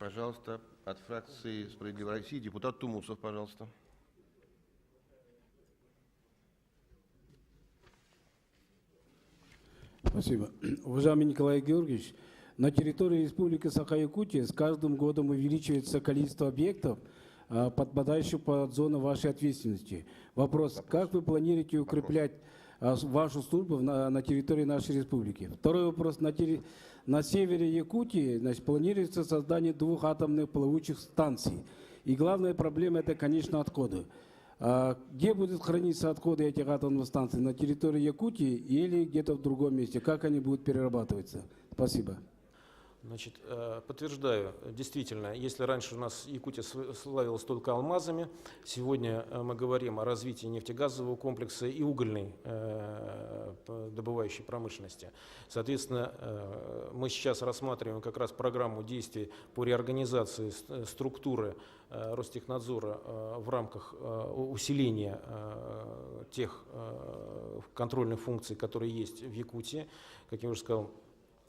Пожалуйста, от фракции «Справедливая Россия» депутат Тумусов, пожалуйста. Спасибо. Уважаемый Николай Георгиевич, на территории Республики Саха-Якутия с каждым годом увеличивается количество объектов, подпадающих под зону вашей ответственности. Вопрос. Как вы планируете укреплять вашу службу на территории нашей республики? Второй вопрос. На севере Якутии, значит, планируется создание 2 атомных плавучих станций. И главная проблема – это, конечно, отходы. Где будут храниться отходы этих атомных станций? На территории Якутии или где-то в другом месте? Как они будут перерабатываться? Спасибо. Значит, подтверждаю, действительно, если раньше у нас Якутия славилась только алмазами, сегодня мы говорим о развитии нефтегазового комплекса и угольной добывающей промышленности. Соответственно, мы сейчас рассматриваем как раз программу действий по реорганизации структуры Ростехнадзора в рамках усиления тех контрольных функций, которые есть в Якутии. Как я уже сказал,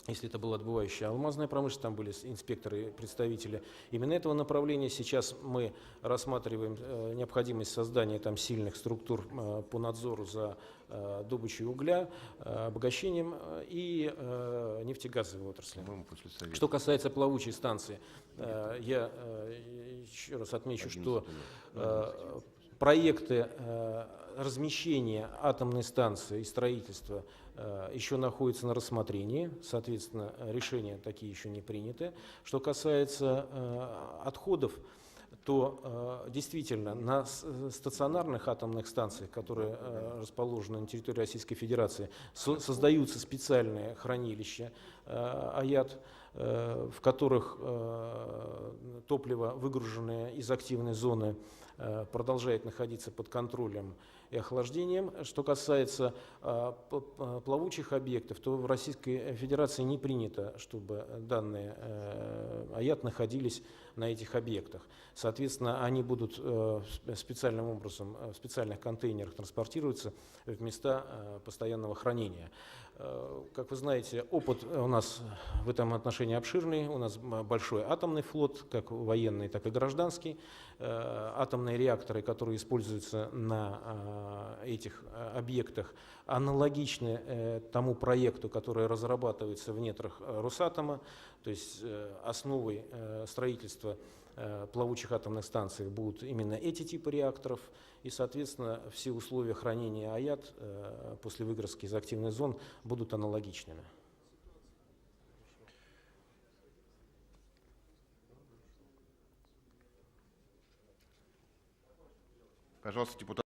если это была добывающая алмазная промышленность, там были инспекторы, представители. Именно этого направления сейчас мы рассматриваем необходимость создания там сильных структур по надзору за добычей угля, обогащением и нефтегазовой отрасли. Что касается плавучей станции, я еще раз отмечу, что проекты размещения атомной станции и строительства еще находятся на рассмотрении, соответственно, решения такие еще не приняты. Что касается отходов, то действительно на стационарных атомных станциях, которые расположены на территории Российской Федерации, создаются специальные хранилища АЯТ, в которых топливо, выгруженное из активной зоны, продолжает находиться под контролем и охлаждением. Что касается плавучих объектов, то в Российской Федерации не принято, чтобы данные АЯТ находились на этих объектах. Соответственно, они будут специальным образом в специальных контейнерах транспортироваться в места постоянного хранения. Как вы знаете, опыт у нас в этом отношении обширный. У нас большой атомный флот, как военный, так и гражданский. Атомные реакторы, которые используются на этих объектах, аналогичны тому проекту, который разрабатывается в недрах Росатома. То есть основой строительства плавучих атомных станций будут именно эти типы реакторов. И, соответственно, все условия хранения АЯТ после выгрузки из активных зон будут аналогичными. Пожалуйста, депутат.